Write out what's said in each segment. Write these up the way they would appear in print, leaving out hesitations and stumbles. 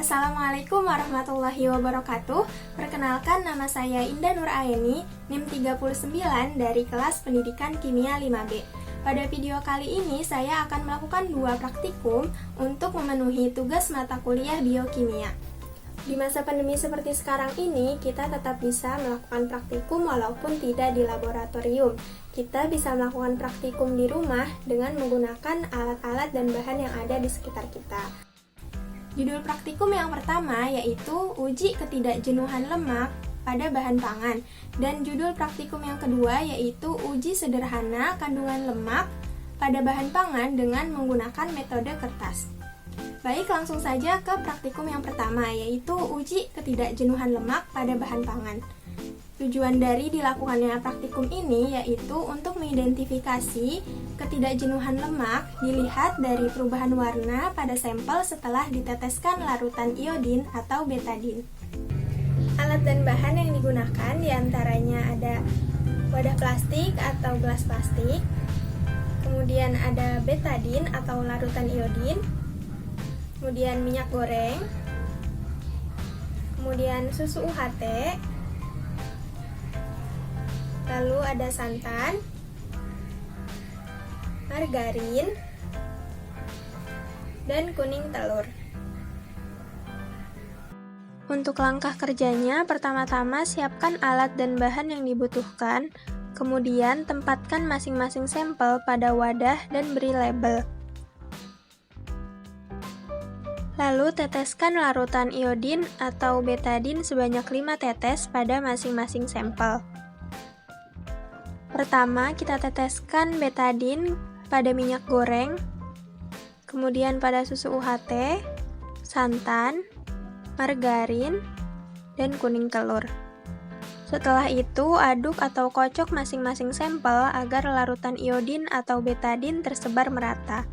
Assalamualaikum warahmatullahi wabarakatuh. Perkenalkan, nama saya Indah Nur Aeni, NIM 39 dari kelas Pendidikan Kimia 5B. Pada video kali ini saya akan melakukan 2 praktikum untuk memenuhi tugas mata kuliah biokimia. Di masa pandemi seperti sekarang ini, kita tetap bisa melakukan praktikum walaupun tidak di laboratorium. Kita bisa melakukan praktikum di rumah dengan menggunakan alat-alat dan bahan yang ada di sekitar kita. Judul praktikum yang pertama yaitu uji ketidakjenuhan lemak pada bahan pangan, dan judul praktikum yang kedua yaitu uji sederhana kandungan lemak pada bahan pangan dengan menggunakan metode kertas. Baik, langsung saja ke praktikum yang pertama yaitu uji ketidakjenuhan lemak pada bahan pangan. Tujuan dari dilakukannya praktikum ini yaitu untuk mengidentifikasi ketidakjenuhan lemak dilihat dari perubahan warna pada sampel setelah diteteskan larutan iodin atau betadin. Alat dan bahan yang digunakan diantaranya ada wadah plastik atau gelas plastik, kemudian ada betadin atau larutan iodin, kemudian minyak goreng, kemudian susu UHT, lalu ada santan, margarin, dan kuning telur. Untuk langkah kerjanya, pertama-tama siapkan alat dan bahan yang dibutuhkan, kemudian tempatkan masing-masing sampel pada wadah dan beri label. Lalu teteskan larutan iodin atau betadin sebanyak 5 tetes pada masing-masing sampel. Pertama, kita teteskan betadin pada minyak goreng, kemudian pada susu UHT, santan, margarin, dan kuning telur. Setelah itu, aduk atau kocok masing-masing sampel agar larutan iodin atau betadin tersebar merata.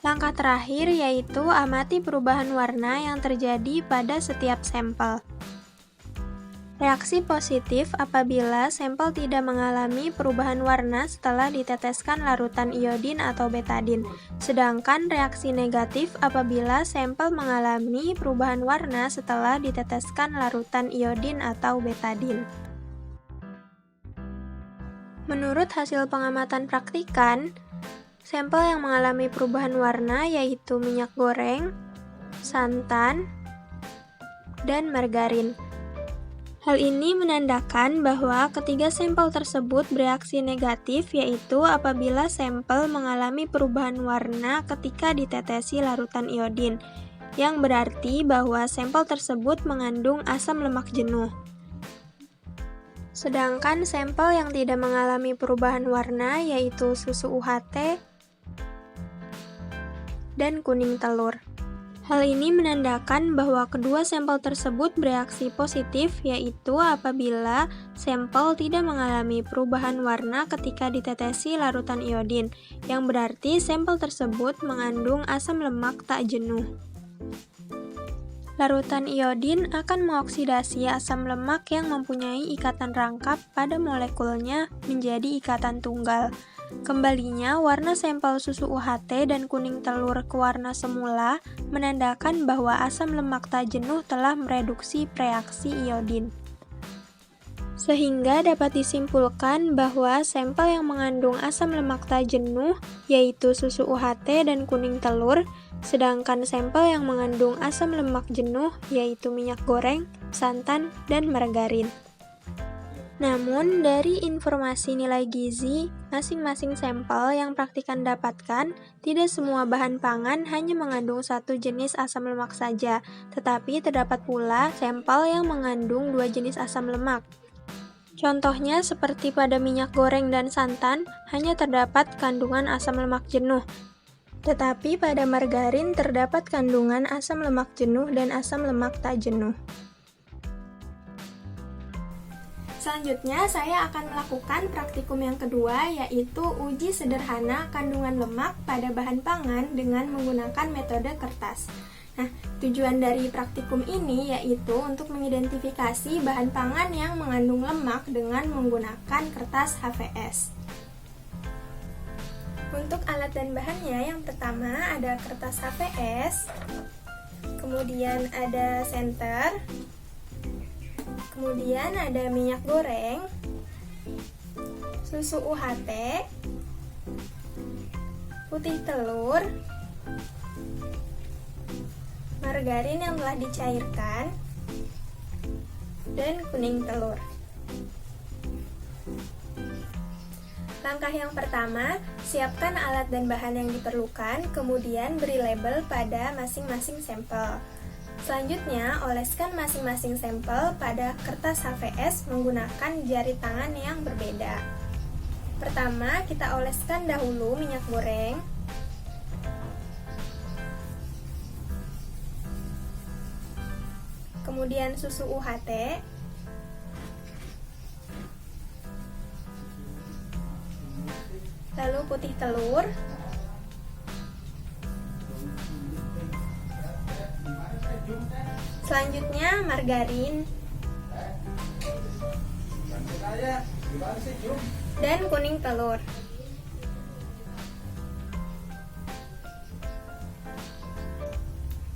Langkah terakhir yaitu amati perubahan warna yang terjadi pada setiap sampel. Reaksi positif apabila sampel tidak mengalami perubahan warna setelah diteteskan larutan iodin atau betadin, sedangkan reaksi negatif apabila sampel mengalami perubahan warna setelah diteteskan larutan iodin atau betadin. Menurut hasil pengamatan praktikan, sampel yang mengalami perubahan warna yaitu minyak goreng, santan, dan margarin. Hal ini menandakan bahwa ketiga sampel tersebut bereaksi negatif, yaitu apabila sampel mengalami perubahan warna ketika ditetesi larutan iodin, yang berarti bahwa sampel tersebut mengandung asam lemak jenuh. Sedangkan sampel yang tidak mengalami perubahan warna yaitu susu UHT dan kuning telur. Hal ini menandakan bahwa kedua sampel tersebut bereaksi positif, yaitu apabila sampel tidak mengalami perubahan warna ketika ditetesi larutan iodin, yang berarti sampel tersebut mengandung asam lemak tak jenuh. Larutan iodin akan mengoksidasi asam lemak yang mempunyai ikatan rangkap pada molekulnya menjadi ikatan tunggal. Kembalinya warna sampel susu UHT dan kuning telur ke warna semula menandakan bahwa asam lemak tak jenuh telah mereduksi preaksi iodin. Sehingga dapat disimpulkan bahwa sampel yang mengandung asam lemak tak jenuh yaitu susu UHT dan kuning telur, sedangkan sampel yang mengandung asam lemak jenuh yaitu minyak goreng, santan, dan margarin. Namun, dari informasi nilai gizi masing-masing sampel yang praktikan dapatkan, tidak semua bahan pangan hanya mengandung satu jenis asam lemak saja, tetapi terdapat pula sampel yang mengandung 2 jenis asam lemak. Contohnya seperti pada minyak goreng dan santan, hanya terdapat kandungan asam lemak jenuh, tetapi pada margarin terdapat kandungan asam lemak jenuh dan asam lemak tak jenuh. Selanjutnya, saya akan melakukan praktikum yang kedua, yaitu uji sederhana kandungan lemak pada bahan pangan dengan menggunakan metode kertas. Nah, tujuan dari praktikum ini yaitu untuk mengidentifikasi bahan pangan yang mengandung lemak dengan menggunakan kertas HVS. Untuk alat dan bahannya, yang pertama ada kertas HVS, kemudian ada senter, kemudian ada minyak goreng, susu UHT, putih telur, margarin yang telah dicairkan, dan kuning telur. Langkah yang pertama, siapkan alat dan bahan yang diperlukan, kemudian beri label pada masing-masing sampel. Selanjutnya, oleskan masing-masing sampel pada kertas HVS menggunakan jari tangan yang berbeda. Pertama, kita oleskan dahulu minyak goreng. Kemudian susu UHT. Lalu putih telur. Selanjutnya margarin dan kuning telur.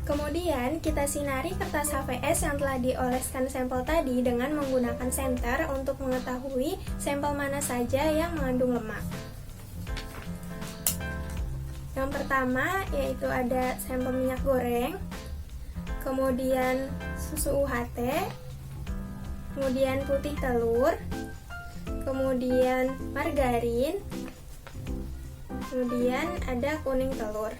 Kemudian kita sinari kertas HVS yang telah dioleskan sampel tadi dengan menggunakan senter untuk mengetahui sampel mana saja yang mengandung lemak. Yang pertama yaitu ada sampel minyak goreng, kemudian susu UHT, kemudian putih telur, kemudian margarin, kemudian ada kuning telur.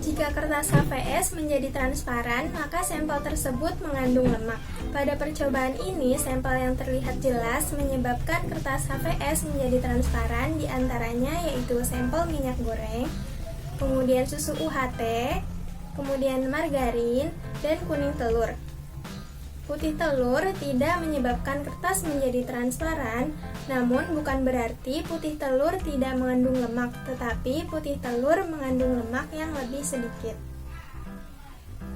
Jika kertas HVS menjadi transparan, maka sampel tersebut mengandung lemak. Pada percobaan ini, sampel yang terlihat jelas menyebabkan kertas HVS menjadi transparan, diantaranya yaitu sampel minyak goreng, kemudian susu UHT, kemudian margarin, dan kuning telur. Putih telur tidak menyebabkan kertas menjadi transparan, namun bukan berarti putih telur tidak mengandung lemak, tetapi putih telur mengandung lemak yang lebih sedikit.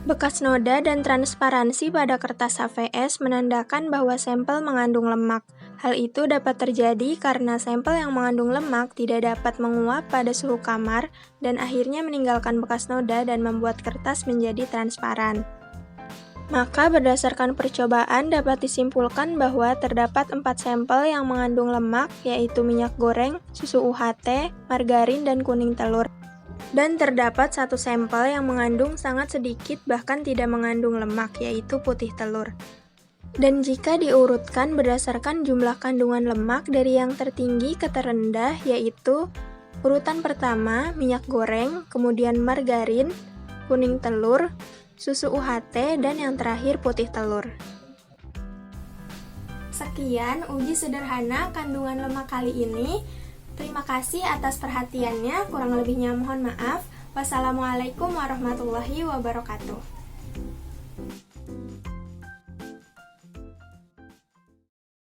Bekas noda dan transparansi pada kertas HVS menandakan bahwa sampel mengandung lemak. Hal itu dapat terjadi karena sampel yang mengandung lemak tidak dapat menguap pada suhu kamar dan akhirnya meninggalkan bekas noda dan membuat kertas menjadi transparan. Maka berdasarkan percobaan dapat disimpulkan bahwa terdapat 4 sampel yang mengandung lemak, yaitu minyak goreng, susu UHT, margarin, dan kuning telur. Dan terdapat 1 sampel yang mengandung sangat sedikit bahkan tidak mengandung lemak, yaitu putih telur. Dan jika diurutkan berdasarkan jumlah kandungan lemak dari yang tertinggi ke terendah, yaitu urutan pertama minyak goreng, kemudian margarin, kuning telur, susu UHT, dan yang terakhir putih telur. Sekian uji sederhana kandungan lemak kali ini. Terima kasih atas perhatiannya, kurang lebihnya mohon maaf. Wassalamualaikum warahmatullahi wabarakatuh.